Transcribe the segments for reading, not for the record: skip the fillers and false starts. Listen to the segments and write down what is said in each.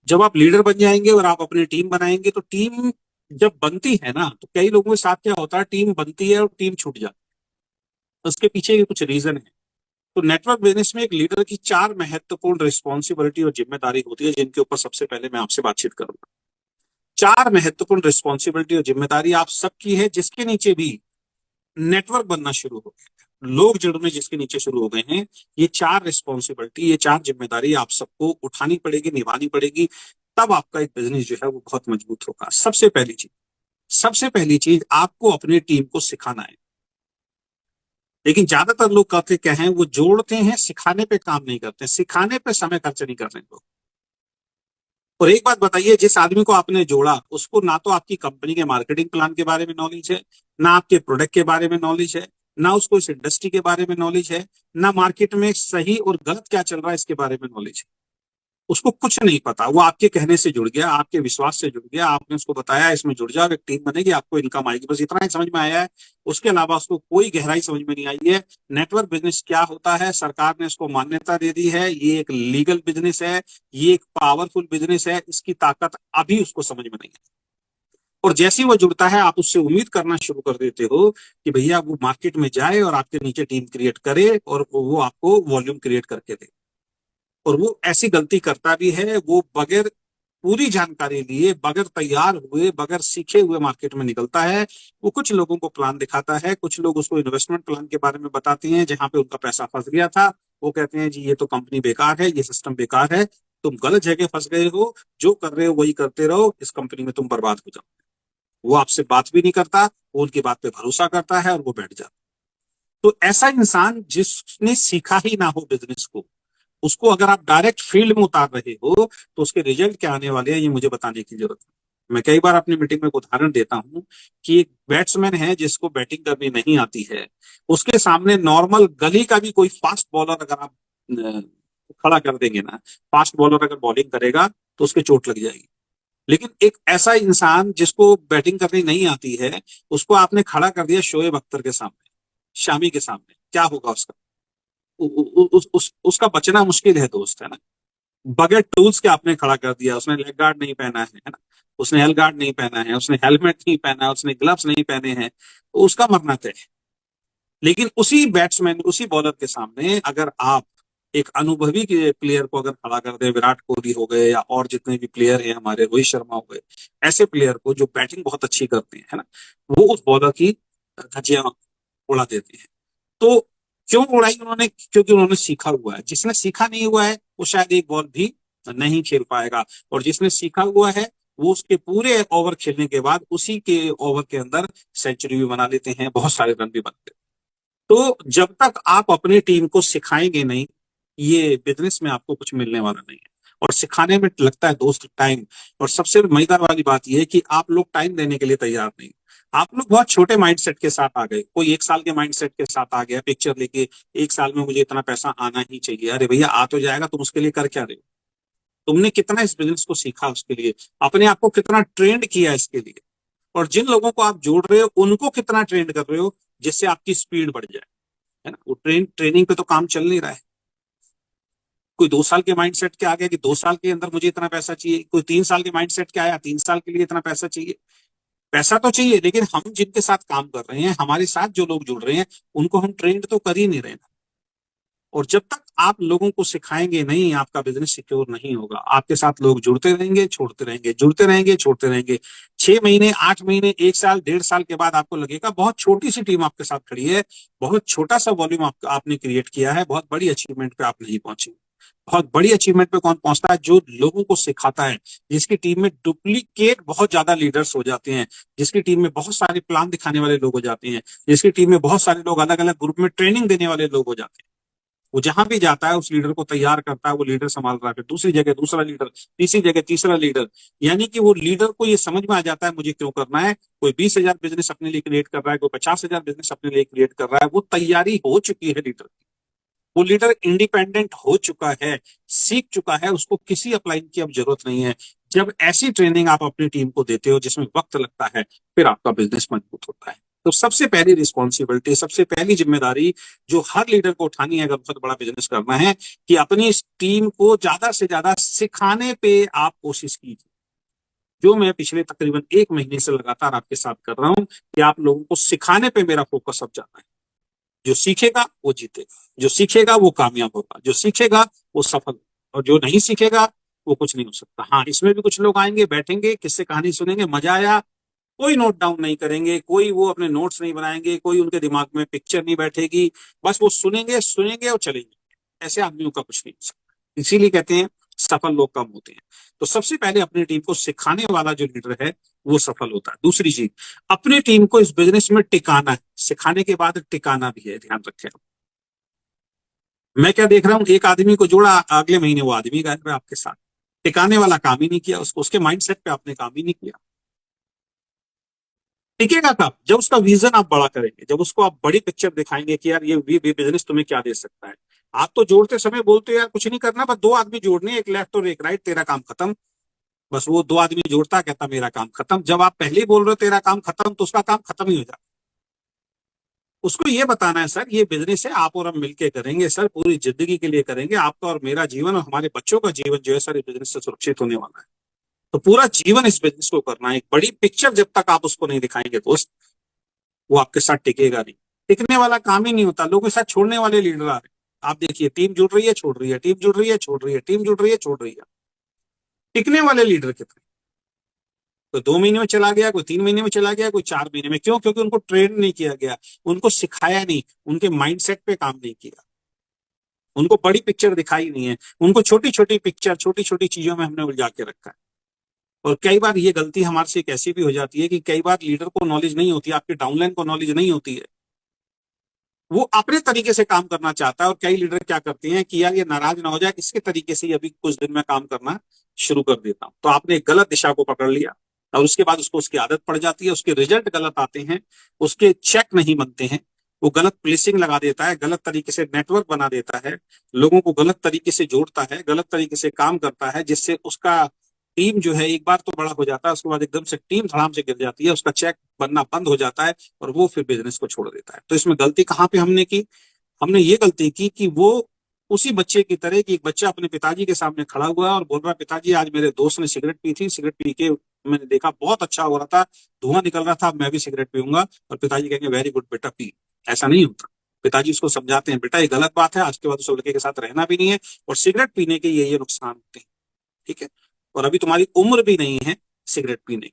जब आप लीडर बन जाएंगे और आप अपनी टीम बनाएंगे, तो टीम जब बनती है ना, तो कई लोगों के साथ क्या होता है, टीम बनती है और टीम छूट जाती है। उसके पीछे के कुछ रीजन है। तो नेटवर्क बिजनेस में एक लीडर की चार महत्वपूर्ण रिस्पॉन्सिबिलिटी और जिम्मेदारी होती है, जिनके ऊपर सबसे पहले मैं आपसे बातचीत करूंगा। चार महत्वपूर्ण रिस्पॉन्सिबिलिटी और जिम्मेदारी आप सबकी है, जिसके नीचे भी नेटवर्क बनना शुरू हो गया, लोग जुड़ने जिसके नीचे शुरू हो गए हैं। ये चार रिस्पॉन्सिबिलिटी, ये चार जिम्मेदारी आप सबको उठानी पड़ेगी, निभानी पड़ेगी। तब आपका एक बिजनेस जो है वो बहुत मजबूत होगा। सबसे पहली चीज आपको अपनी टीम को सिखाना है। लेकिन ज्यादातर लोग करते क्या हैं, वो जोड़ते हैं, सिखाने पे काम नहीं करते, सिखाने पे समय खर्च नहीं कर रहे लोग। और एक बात बताइए, जिस आदमी को आपने जोड़ा, उसको ना तो आपकी कंपनी के मार्केटिंग प्लान के बारे में नॉलेज है, ना आपके प्रोडक्ट के बारे में नॉलेज है, ना उसको इस इंडस्ट्री के बारे में नॉलेज है, ना मार्केट में सही और गलत क्या चल रहा है इसके बारे में नॉलेज है। उसको कुछ नहीं पता। वो आपके कहने से जुड़ गया, आपके विश्वास से जुड़ गया, आपने उसको बताया इसमें जुड़ जाओ, एक टीम बनेगी, आपको इनकम आएगी, बस इतना ही समझ में आया है। उसके अलावा उसको कोई गहराई समझ में नहीं आई है। नेटवर्क बिजनेस क्या होता है, सरकार ने इसको मान्यता दे दी है, ये एक लीगल बिजनेस है, ये एक पावरफुल बिजनेस है, इसकी ताकत अभी उसको समझ में नहीं है। और जैसे ही वो जुड़ता है, आप उससे उम्मीद करना शुरू कर देते हो कि भैया वो मार्केट में जाए और आपके नीचे टीम क्रिएट करे और वो आपको वॉल्यूम क्रिएट करके दे। और वो ऐसी गलती करता भी है, वो बगैर पूरी जानकारी लिए, बगैर तैयार हुए, बगैर सीखे हुए मार्केट में निकलता है। वो कुछ लोगों को प्लान दिखाता है, कुछ लोग उसको इन्वेस्टमेंट प्लान के बारे में बताते हैं, जहां पे उनका पैसा फंस गया था। वो कहते हैं जी ये तो कंपनी बेकार है, ये सिस्टम बेकार है, तुम गलत जगह फंस गए हो, जो कर रहे हो वही करते रहो, इस कंपनी में तुम बर्बाद हो जाओ। वो आपसे बात भी नहीं करता, वो उनकी बात पे भरोसा करता है और वो बैठ जाता। तो ऐसा इंसान जिसने सीखा ही ना हो बिजनेस को, उसको अगर आप डायरेक्ट फील्ड में उतार रहे हो, तो उसके रिजल्ट क्या आने वाले हैं ये मुझे बताने की जरूरत है। मैं कई बार अपनी मीटिंग में एक उदाहरण देता हूं कि एक बैट्समैन है जिसको बैटिंग करनी नहीं आती है, उसके सामने नॉर्मल गली का भी कोई फास्ट बॉलर अगर आप खड़ा कर देंगे ना, फास्ट बॉलर अगर बॉलिंग करेगा तो उसके चोट लग जाएगी। लेकिन एक ऐसा इंसान जिसको बैटिंग करनी नहीं आती है, उसको आपने खड़ा कर दिया शोएब अख्तर के सामने, शामी के सामने, क्या होगा उसका? उसका बचना मुश्किल है दोस्त, है ना। बगैर टूल्स के आपने खड़ा कर दिया, उसने लेग गार्ड नहीं पहना है ना, उसने हेल गार्ड नहीं पहना है, उसने हेलमेट नहीं पहना, उसने ग्लव्स नहीं पहने हैं, तो उसका मरना तय है। लेकिन उसी बैट्समैन, उसी बॉलर के सामने अगर आप एक अनुभवी के प्लेयर को अगर खड़ा कर दे, विराट कोहली हो गए या और जितने भी प्लेयर हैं हमारे, रोहित शर्मा हो गए, ऐसे प्लेयर को जो बैटिंग बहुत अच्छी करते हैं, है ना, वो उस बॉलर की धज्जियां उड़ा देते हैं। तो क्यों उड़ाई उन्होंने? क्योंकि उन्होंने सीखा हुआ है। जिसने सीखा नहीं हुआ है वो शायद एक बॉल भी नहीं खेल पाएगा, और जिसने सीखा हुआ है वो उसके पूरे ओवर खेलने के बाद उसी के ओवर के अंदर सेंचुरी भी बना लेते हैं, बहुत सारे रन भी बनाते हैं। तो जब तक आप अपनी टीम को सिखाएंगे नहीं, ये बिजनेस में आपको कुछ मिलने वाला नहीं है। और सिखाने में लगता है दोस्त टाइम। और सबसे मजेदार वाली बात यह है कि आप लोग टाइम देने के लिए तैयार नहीं। आप लोग बहुत छोटे माइंडसेट के साथ आ गए, कोई एक साल के माइंडसेट के साथ आ गया पिक्चर लेके, एक साल में मुझे इतना पैसा आना ही चाहिए। अरे भैया आ तो जाएगा, तुम उसके लिए कर क्या रहे हो? तुमने कितना इस बिजनेस को सीखा उसके लिए, अपने आप को कितना ट्रेंड किया इसके लिए, और जिन लोगों को आप जोड़ रहे हो उनको कितना ट्रेंड कर रहे हो जिससे आपकी स्पीड बढ़ जाए, है ना। वो ट्रेनिंग पे तो काम चल नहीं रहा है। कोई 2 साल के माइंडसेट के आ गया कि 2 साल के अंदर मुझे इतना पैसा चाहिए, कोई 3 साल के माइंडसेट के आया 3 साल के लिए इतना पैसा चाहिए। पैसा तो चाहिए, लेकिन हम जिनके साथ काम कर रहे हैं, हमारे साथ जो लोग जुड़ रहे हैं, उनको हम ट्रेंड तो कर ही नहीं रहे ना। और जब तक आप लोगों को सिखाएंगे नहीं, आपका बिजनेस सिक्योर नहीं होगा। आपके साथ लोग जुड़ते रहेंगे, छोड़ते रहेंगे, जुड़ते रहेंगे, छोड़ते रहेंगे। 6 महीने, 8 महीने, 1 साल, 1.5 साल के बाद आपको लगेगा बहुत छोटी सी टीम आपके साथ खड़ी है, बहुत छोटा सा वॉल्यूम आपने क्रिएट किया है, बहुत बड़ी अचीवमेंट पे आप नहीं पहुंचे। बहुत बड़ी अचीवमेंट पे कौन पहुंचता है? जो लोगों को सिखाता है, जिसकी टीम में डुप्लीकेट बहुत ज्यादा लीडर्स हो जाते हैं, जिसकी टीम में बहुत सारे प्लान दिखाने वाले लोग हो जाते हैं, जिसकी टीम में बहुत सारे लोग अलग अलग ग्रुप में ट्रेनिंग देने वाले लोग हो जाते हैं। वो जहां भी जाता है उस लीडर को तैयार करता है, वो लीडर संभाल रहा है, फिर दूसरी जगह दूसरा लीडर, तीसरी जगह तीसरा लीडर। यानी कि वो लीडर को ये समझ में आ जाता है मुझे क्यों करना है। कोई 20,000 बिजनेस अपने लिए क्रिएट कर रहा है, कोई 50,000 बिजनेस अपने लिए क्रिएट कर रहा है। वो तैयारी हो चुकी है लीडर की, वो लीडर इंडिपेंडेंट हो चुका है, सीख चुका है, उसको किसी अपलाइन की अब जरूरत नहीं है। जब ऐसी ट्रेनिंग आप अपनी टीम को देते हो जिसमें वक्त लगता है, फिर आपका बिजनेस मजबूत होता है। तो सबसे पहली रिस्पॉन्सिबिलिटी, सबसे पहली जिम्मेदारी जो हर लीडर को उठानी है अगर बहुत बड़ा बिजनेस करना है, कि अपनी इस टीम को ज्यादा से ज्यादा सिखाने पे आप कोशिश कीजिए। जो मैं पिछले तकरीबन 1 महीने से लगातार आपके साथ कर रहा हूं कि आप लोगों को सिखाने पे मेरा फोकस अब जाना है। जो सीखेगा वो जीतेगा, जो सीखेगा वो कामयाब होगा, जो सीखेगा वो सफल, और जो नहीं सीखेगा वो कुछ नहीं हो सकता। हाँ, इसमें भी कुछ लोग आएंगे, बैठेंगे, किससे कहानी सुनेंगे, मजा आया, कोई नोट डाउन नहीं करेंगे, कोई वो अपने नोट्स नहीं बनाएंगे, कोई उनके दिमाग में पिक्चर नहीं बैठेगी, बस वो सुनेंगे सुनेंगे और चलेंगे। ऐसे आदमियों का कुछ नहीं हो सकता। इसीलिए कहते हैं सफल लोग कम होते हैं। तो सबसे पहले अपनी टीम को सिखाने वाला जो लीडर है वो सफल होता है। दूसरी चीज, अपनी टीम को इस बिजनेस में टिकाना है। सिखाने के बाद टिकाना भी है, ध्यान रखें। मैं क्या देख रहा हूं, एक आदमी को जोड़ा, अगले महीने वो आदमी गायब है आपके साथ। टिकाने वाला काम ही नहीं किया, उसको उसके माइंडसेट पे आपने काम ही नहीं किया। टिकेगा कब? जब उसका विजन आप बड़ा करेंगे, जब उसको आप बड़ी पिक्चर दिखाएंगे कि यार ये बिजनेस तुम्हें क्या दे सकता है। आप तो जोड़ते समय बोलते हो यार कुछ नहीं करना, बस 2 आदमी जोड़ने, एक लेफ्ट और एक राइट, तेरा काम खत्म। बस वो 2 आदमी जोड़ता, कहता मेरा काम खत्म। जब आप पहले ही बोल रहे हो तेरा काम खत्म, तो उसका काम खत्म ही हो जाता। उसको ये बताना है सर ये बिजनेस है, आप और हम मिलके करेंगे सर, पूरी जिंदगी के लिए करेंगे। आपका और मेरा जीवन और हमारे बच्चों का जीवन जो है सर, इस बिजनेस से सुरक्षित होने वाला है। तो पूरा जीवन इस बिजनेस को करना है। एक बड़ी पिक्चर जब तक आप उसको नहीं दिखाएंगे दोस्त, वो आपके साथ टिकेगा नहीं। टिकने वाला काम ही नहीं होता। लोगों के साथ छोड़ने वाले लीडर आ रहे हैं। आप देखिए, टीम जुड़ रही है, छोड़ रही है, टीम जुड़ रही है, छोड़ रही है, टीम जुड़ रही है, छोड़ रही है। टिकने वाले लीडर कितने? कोई 2 महीने में चला गया, कोई 3 महीने में चला गया, कोई 4 महीने में। क्यों? क्योंकि उनको ट्रेन नहीं किया गया, उनको सिखाया नहीं, उनके माइंडसेट पे काम नहीं किया, उनको बड़ी पिक्चर दिखाई नहीं है, उनको छोटी छोटी पिक्चर, छोटी छोटी चीजों में हमने उलझा के रखा है। और कई बार ये गलती हमारे से एक ऐसी भी हो जाती है कि कई बार लीडर को नॉलेज नहीं होती, आपके डाउनलाइन को नॉलेज नहीं होती है। वो अपने तरीके से काम करना चाहता है, और कई लीडर क्या करते हैं कि यार ये नाराज ना हो जाए, इसके तरीके से ही अभी कुछ दिन में काम करना शुरू कर देता हूं। तो आपने एक गलत दिशा को पकड़ लिया, और उसके बाद उसको उसकी आदत पड़ जाती है, उसके रिजल्ट गलत आते हैं, उसके चेक नहीं बनते हैं, वो गलत प्लेसिंग लगा देता है, गलत तरीके से नेटवर्क बना देता है, लोगों को गलत तरीके से जोड़ता है, गलत तरीके से काम करता है, जिससे उसका टीम जो है एक बार तो बड़ा हो जाता है, उसके बाद एकदम से टीम धड़ाम से गिर जाती है, उसका चेक बनना बंद हो जाता है, और वो फिर बिजनेस को छोड़ देता है। तो इसमें गलती कहाँ पे हमने की? हमने ये गलती की कि वो उसी बच्चे की तरह, कि एक बच्चा अपने पिताजी के सामने खड़ा हुआ और बोल रहा, पिताजी आज मेरे दोस्त ने सिगरेट पी थी, सिगरेट पी के मैंने देखा बहुत अच्छा हो रहा था, धुआं निकल रहा था, मैं भी सिगरेट पीऊंगा। और पिताजी कहेंगे वेरी गुड बेटा पी। ऐसा नहीं होता। पिताजी उसको समझाते हैं, बेटा ये गलत बात है, आज के बाद उस लड़के के साथ रहना भी नहीं है, और सिगरेट पीने के ये नुकसान होते हैं, ठीक है, और अभी तुम्हारी उम्र भी नहीं है सिगरेट पीने।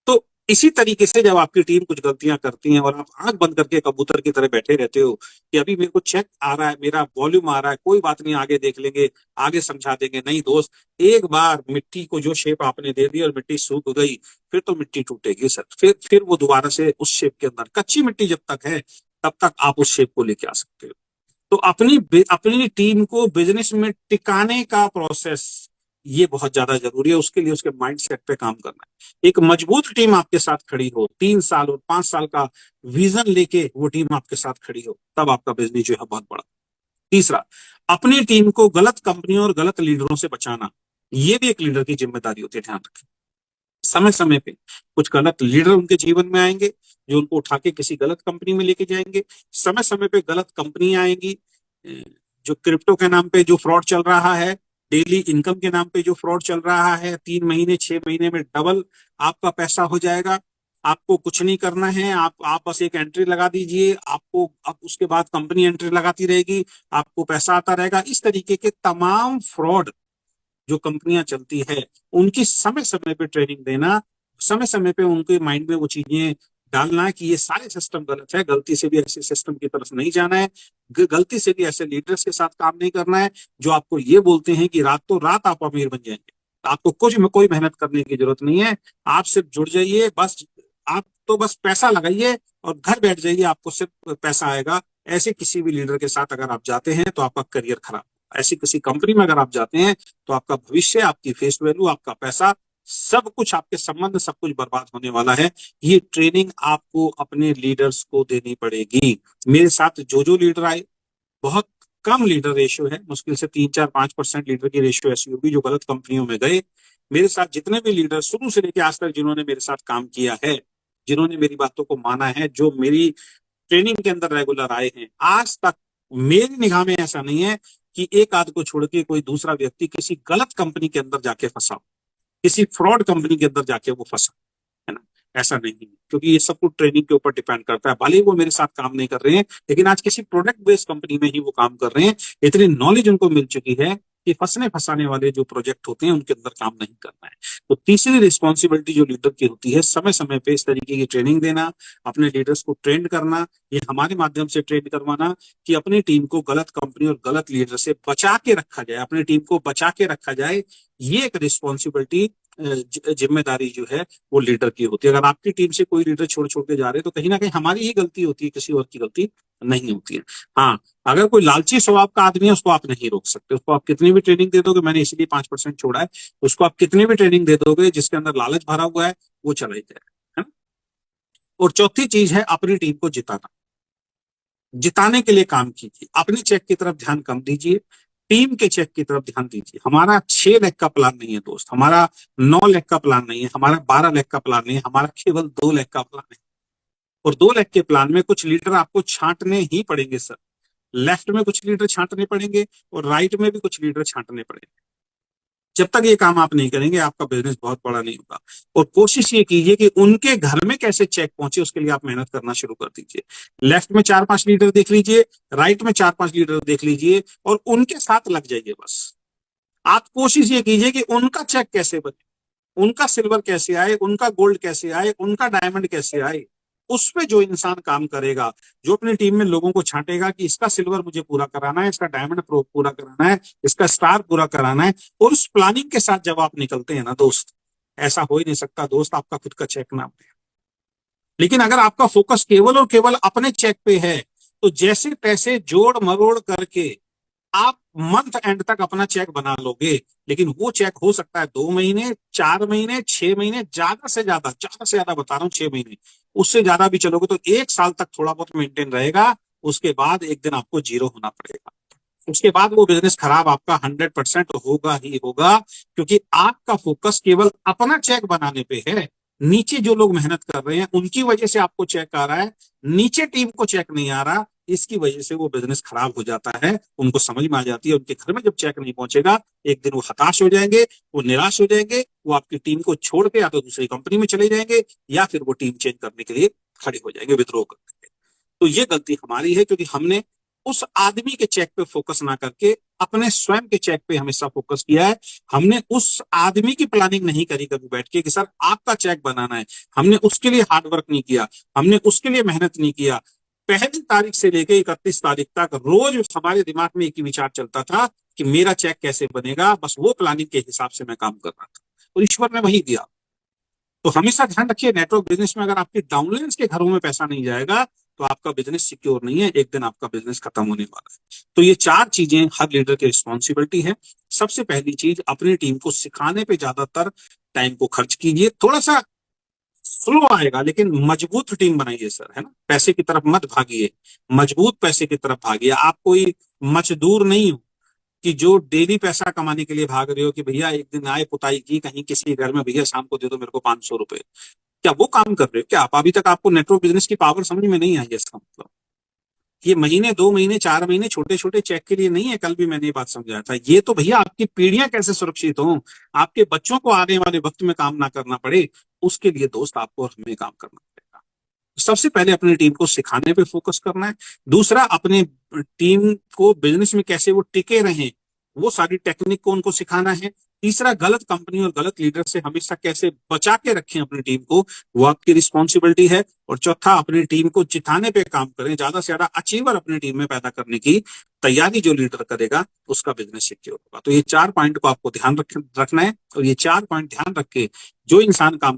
तो इसी तरीके से जब आपकी टीम कुछ गलतियां करती है और आप आंख बंद करके कबूतर की तरह बैठे रहते हो कि अभी मेरे को चेक आ रहा है, मेरा वॉल्यूम आ रहा है, कोई बात नहीं, आगे देख लेंगे, आगे समझा देंगे। नहीं दोस्त, एक बार मिट्टी को जो शेप आपने दे दी और मिट्टी सूख गई, फिर तो मिट्टी टूटेगी सर। फिर वो दोबारा से उस शेप के अंदर, कच्ची मिट्टी जब तक है तब तक आप उस शेप को लेके आ सकते हो। तो अपनी अपनी टीम को बिजनेस में टिकाने का प्रोसेस ये बहुत ज्यादा जरूरी है। उसके लिए उसके माइंड सेट पे काम करना है। एक मजबूत टीम आपके साथ खड़ी हो, 3 साल और 5 साल का विजन लेके वो टीम आपके साथ खड़ी हो, तब आपका बिजनेस जो है बहुत बड़ा। तीसरा, अपनी टीम को गलत कंपनियों और गलत लीडरों से बचाना, ये भी एक लीडर की जिम्मेदारी होती है। ध्यान रखें, समय समय पे कुछ गलत लीडर उनके जीवन में आएंगे जो उनको उठा के किसी गलत कंपनी में लेके जाएंगे। समय समय पे गलत कंपनी आएंगी, जो क्रिप्टो के नाम पे जो फ्रॉड चल रहा है, डेली इनकम के नाम पे जो फ्रॉड चल रहा है, 3 महीने 6 महीने में डबल आपका पैसा हो जाएगा। आपको कुछ नहीं करना है, आप बस एक एंट्री लगा दीजिए, आपको अब उसके बाद कंपनी एंट्री लगाती रहेगी, आपको पैसा आता रहेगा। इस तरीके के तमाम फ्रॉड जो कंपनियां चलती है, उनकी समय समय पे ट्रेनिंग देना, समय समय पे उनके माइंड में वो चीजें डालना कि ये सारे सिस्टम गलत है, गलती से भी ऐसे सिस्टम की तरफ नहीं जाना है, गलती से भी ऐसे लीडर्स के साथ काम नहीं करना है जो आपको ये बोलते हैं कि रातों रात आप अमीर बन जाएंगे। आपको कुछ में कोई मेहनत करने की जरूरत नहीं है, आप सिर्फ जुड़ जाइए, बस आप तो बस पैसा लगाइए और घर बैठ जाइए, आपको सिर्फ पैसा आएगा। ऐसे किसी भी लीडर के साथ अगर आप जाते हैं तो आपका करियर खराब। ऐसी किसी कंपनी में अगर आप जाते हैं तो आपका भविष्य, आपकी फेस वैल्यू, आपका पैसा, सब कुछ, आपके संबंध, सब कुछ बर्बाद होने वाला है। ये ट्रेनिंग आपको अपने लीडर्स को देनी पड़ेगी। मेरे साथ जो लीडर आए, बहुत कम लीडर रेशियो है, मुश्किल से 3-4-5% लीडर की रेशियो ऐसी होगी जो गलत कंपनियों में गए। मेरे साथ जितने भी लीडर शुरू से लेकर आज तक जिन्होंने मेरे साथ काम किया है, जिन्होंने मेरी बातों को माना है, जो मेरी ट्रेनिंग के अंदर रेगुलर आए हैं, आज तक मेरी निगाह में ऐसा नहीं है कि एक आध को छोड़ के कोई दूसरा व्यक्ति किसी गलत कंपनी के अंदर जाके फंसा, किसी फ्रॉड कंपनी के अंदर जाके वो फंसा, है ना। ऐसा नहीं है, क्योंकि ये सब कुछ ट्रेनिंग के ऊपर डिपेंड करता है। भले ही वो मेरे साथ काम नहीं कर रहे हैं, लेकिन आज किसी प्रोडक्ट बेस्ड कंपनी में ही वो काम कर रहे हैं। इतनी नॉलेज उनको मिल चुकी है कि फंसने फंसाने वाले जो प्रोजेक्ट होते हैं उनके अंदर काम नहीं करना है। तो तीसरी रिस्पॉन्सिबिलिटी जो लीडर की होती है, समय समय पे इस तरीके की ट्रेनिंग देना, अपने लीडर्स को ट्रेंड करना, ये हमारे माध्यम से ट्रेंड करवाना कि अपनी टीम को गलत कंपनी और गलत लीडर से बचा के रखा जाए, अपनी टीम को बचा के रखा जाए। ये एक रिस्पॉन्सिबिलिटी, जिम्मेदारी जो है वो लीडर की होती है। अगर आपकी टीम से कोई लीडर छोड़ छोड़ के जा रहे हैं तो कहीं ना कहीं हमारी ही गलती होती है, किसी और की गलती नहीं होती है। हाँ, अगर कोई लालची स्वभाव का आदमी है, उसको आप नहीं रोक सकते। उसको आप कितनी भी ट्रेनिंग दे दोगे, मैंने इसीलिए 5% छोड़ा है, उसको आप कितनी भी ट्रेनिंग दे दोगे, जिसके अंदर लालच भरा हुआ है वो चला ही जाएगा, है ना। और चौथी चीज है अपनी टीम को जिताना। जिताने के लिए काम कीजिए, अपने चेक की तरफ ध्यान कम दीजिए, टीम के चेक की तरफ ध्यान दीजिए। हमारा 6 लाख का प्लान नहीं है दोस्त, हमारा 9 लाख का प्लान नहीं है, हमारा 12 लाख का प्लान नहीं है, हमारा केवल 2 लाख का प्लान है। और 2 लाख के प्लान में कुछ लीडर आपको छांटने ही पड़ेंगे सर। लेफ्ट में कुछ लीडर छांटने पड़ेंगे और राइट में भी कुछ लीडर छांटने पड़ेंगे। जब तक ये काम आप नहीं करेंगे, आपका बिजनेस बहुत बड़ा नहीं होगा। और कोशिश ये कीजिए कि उनके घर में कैसे चेक पहुंचे, उसके लिए आप मेहनत करना शुरू कर दीजिए। लेफ्ट में 4-5 लीडर देख लीजिए, राइट में 4-5 लीडर देख लीजिए और उनके साथ लग जाइए। बस आप कोशिश ये कीजिए कि उनका चेक कैसे बने, उनका सिल्वर कैसे आए, उनका गोल्ड कैसे आए, उनका डायमंड कैसे आए। उस पे जो इंसान काम करेगा, जो अपनी टीम में लोगों को छांटेगा कि इसका सिल्वर मुझे पूरा कराना है, इसका डायमंड पूरा कराना है, इसका स्टार पूरा कराना है, और उस प्लानिंग के साथ जब आप निकलते हैं ना दोस्त, ऐसा हो ही नहीं सकता दोस्त आपका खुद का चेक ना बने। लेकिन अगर आपका फोकस केवल और केवल अपने चेक पे है, तो जैसे तैसे जोड़ मरोड़ करके आप मंथ एंड तक अपना चेक बना लोगे, लेकिन वो चेक हो सकता है 2 महीने, 4 महीने, 6 महीने, ज्यादा से ज्यादा बता रहा हूं 6 महीने, उससे ज्यादा भी चलोगे तो 1 साल तक थोड़ा बहुत मेंटेन रहेगा। उसके बाद एक दिन आपको जीरो होना पड़ेगा। उसके बाद वो बिजनेस खराब आपका 100% होगा ही होगा, क्योंकि आपका फोकस केवल अपना चेक बनाने पे है। नीचे जो लोग मेहनत कर रहे हैं उनकी वजह से आपको चेक आ रहा है, नीचे टीम को चेक नहीं आ रहा, इसकी वजह से वो बिजनेस खराब हो जाता है। उनको समझ में आ जाती है उनके घर में जब चेक नहीं पहुंचेगा, एक दिन वो हताश हो जाएंगे, वो निराश हो जाएंगे, वो आपकी टीम को छोड़ के या तो दूसरी कंपनी में चले जाएंगे या फिर वो टीम चेंज करने के लिए खड़े हो जाएंगे, विद्रोह करने। तो ये गलती हमारी है, क्योंकि हमने उस आदमी के चेक पे फोकस ना करके अपने स्वयं के चेक पे हमेशा फोकस किया है। हमने उस आदमी की प्लानिंग नहीं करी कभी बैठ के कि सर आपका चेक बनाना है, हमने उसके लिए हार्डवर्क नहीं किया, हमने उसके लिए मेहनत नहीं किया। 1 तारीख से लेकर 31 तारीख तक रोज हमारे दिमाग में एक ही विचार चलता था कि मेरा चेक कैसे बनेगा, बस वो प्लानिंग के हिसाब से मैं काम कर रहा था और ईश्वर ने वही दिया। तो हमेशा ध्यान रखिए, नेटवर्क बिजनेस में अगर आपके डाउनलाइंस के घरों में पैसा नहीं जाएगा तो आपका बिजनेस सिक्योर नहीं है, एक दिन आपका बिजनेस खत्म होने वाला है। तो ये 4 चीजें हर लीडर की रिस्पॉन्सिबिलिटी है। सबसे पहली चीज, अपनी टीम को सिखाने पे ज्यादातर टाइम को खर्च कीजिए। थोड़ा सा स्लो आएगा लेकिन मजबूत टीम बनाइए सर, है ना। पैसे की तरफ मत भागिए, मजबूत पैसे की तरफ भागिए। आप कोई मजदूर नहीं हो कि जो डेली पैसा कमाने के लिए भाग रहे हो कि भैया एक दिन आए पुताई की कहीं किसी घर में, भैया शाम को दे दो मेरे को 500 रुपए। क्या वो काम कर रहे हो क्या आप? अभी तक आपको नेटवर्क बिजनेस की पावर समझ में नहीं आई है। इसका मतलब ये महीने, 2 महीने, 4 महीने छोटे छोटे चेक के लिए नहीं है। कल भी मैंने ये बात समझाया था। ये तो भैया आपकी पीढ़ियां कैसे सुरक्षित हो, आपके बच्चों को आने वाले वक्त में काम ना करना पड़े, उसके लिए दोस्त आपको और हमें काम करना पड़ेगा। सबसे पहले अपनी टीम को सिखाने पे फोकस करना है। दूसरा, अपने टीम को बिजनेस में कैसे वो टिके रहें, वो सारी टेक्निक को उनको सिखाना है। तीसरा, गलत कंपनी और गलत लीडर से हमेशा कैसे बचा के रखें अपनी टीम को, वो आपकी रिस्पॉन्सिबिलिटी है। और चौथा, अपनी टीम को जिताने पे काम करें, ज्यादा से ज्यादा अचीवर अपनी टीम में पैदा करने की तैयारी जो लीडर करेगा उसका बिजनेस सिक्योर होगा। तो ये 4 पॉइंट को आपको ध्यान रखना है और ये 4 पॉइंट ध्यान रख के जो इंसान काम